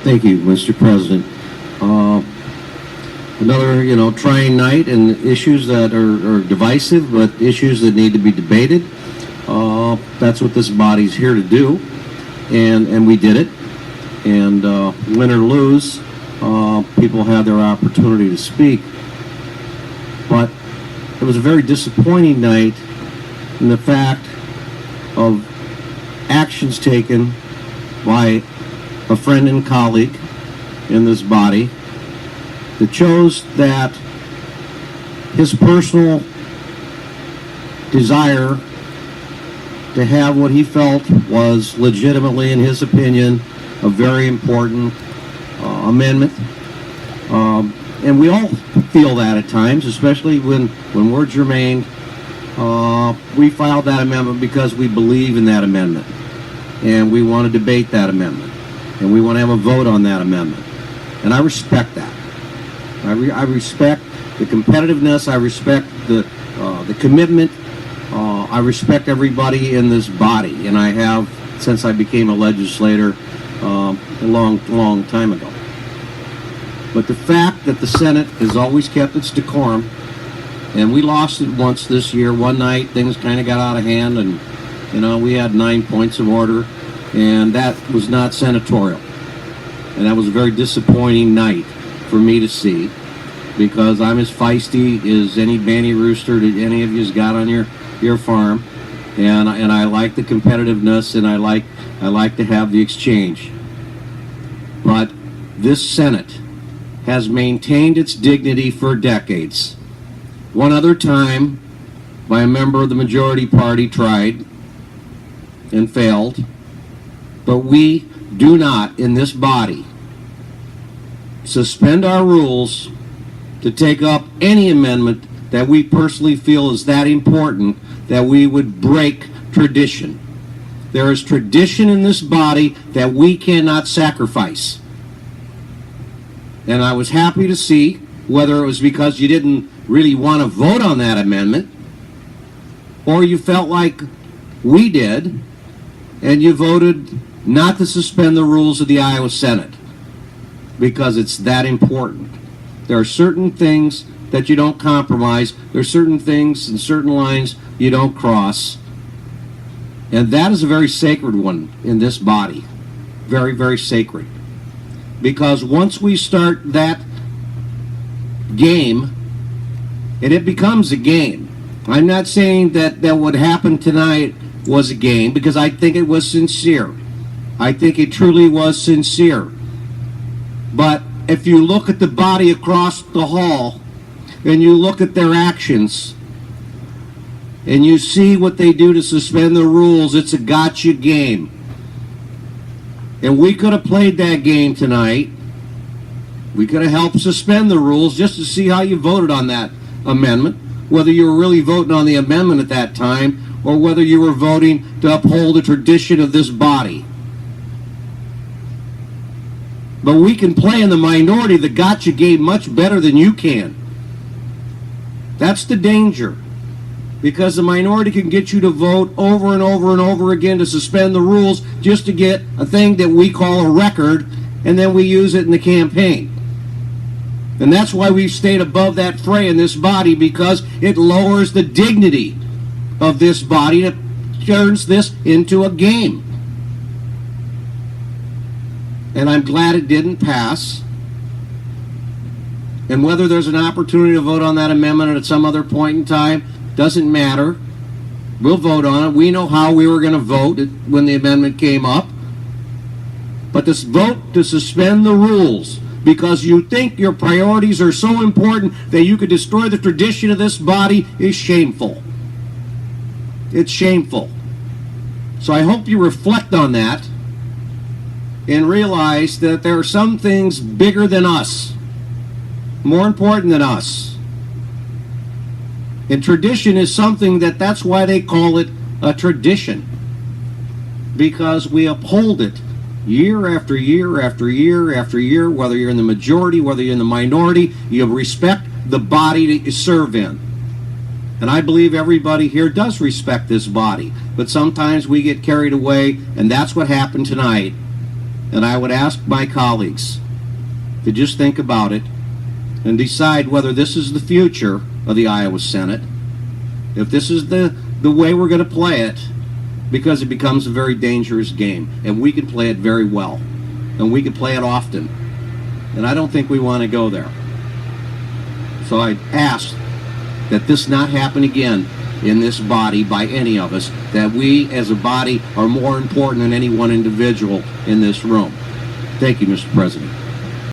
Thank you, Mr. President. Another, trying night and issues that are divisive, but issues that need to be debated. That's what this body's here to do, and we did it. And win or lose, people had their opportunity to speak. But it was a very disappointing night in the fact of actions taken by a friend and colleague in this body that chose that his personal desire to have what he felt was legitimately, in his opinion, a very important amendment. And we all feel that at times, especially when we're germane. We filed that amendment because we believe in that amendment. And we want to debate that amendment. And we want to have a vote on that amendment. And I respect that. I respect the competitiveness. I respect the commitment. I respect everybody in this body. And I have since I became a legislator a long time ago. But the fact that the Senate has always kept its decorum, and we lost it once this year. One night, things kind of got out of hand, and we had 9 points of order, and that was not senatorial. And that was a very disappointing night for me to see, because I'm as feisty as any banty rooster that any of you's got on your farm, and I like the competitiveness, and I like to have the exchange. But this Senate has maintained its dignity for decades. One other time, by a member of the majority party, tried and failed, but we do not, in this body, suspend our rules to take up any amendment that we personally feel is that important that we would break tradition. There is tradition in this body that we cannot sacrifice. And I was happy to see, whether it was because you didn't really want to vote on that amendment, or you felt like we did, and you voted not to suspend the rules of the Iowa Senate, because it's that important. There are certain things that you don't compromise. There are certain things and certain lines you don't cross. And that is a very sacred one in this body. Very, very sacred. Because once we start that game, and it becomes a game. I'm not saying that what happened tonight was a game, because I think it was sincere. I think it truly was sincere. But if you look at the body across the hall, and you look at their actions, and you see what they do to suspend the rules, it's a gotcha game. And we could have played that game tonight. We could have helped suspend the rules just to see how you voted on that amendment, whether you were really voting on the amendment at that time, or whether you were voting to uphold the tradition of this body. But we can play in the minority the gotcha game much better than you can. That's the danger. Because the minority can get you to vote over and over and over again to suspend the rules just to get a thing that we call a record, and then we use it in the campaign. And that's why we've stayed above that fray in this body, because it lowers the dignity of this body and it turns this into a game. And I'm glad it didn't pass. And whether there's an opportunity to vote on that amendment at some other point in time, doesn't matter. We'll vote on it. We know how we were going to vote when the amendment came up. But this vote to suspend the rules because you think your priorities are so important that you could destroy the tradition of this body is shameful. It's shameful. So I hope you reflect on that and realize that there are some things bigger than us, more important than us. And tradition is something that's why they call it a tradition, because we uphold it year after year after year after year, whether you're in the majority, whether you're in the minority, you respect the body that you serve in. And I believe everybody here does respect this body, but sometimes we get carried away, and that's what happened tonight. And I would ask my colleagues to just think about it and decide whether this is the future of the Iowa Senate, if this is the way we're going to play it, because it becomes a very dangerous game, and we can play it very well, and we can play it often, and I don't think we want to go there. So I ask that this not happen again in this body by any of us, that we as a body are more important than any one individual in this room. Thank you, Mr. President.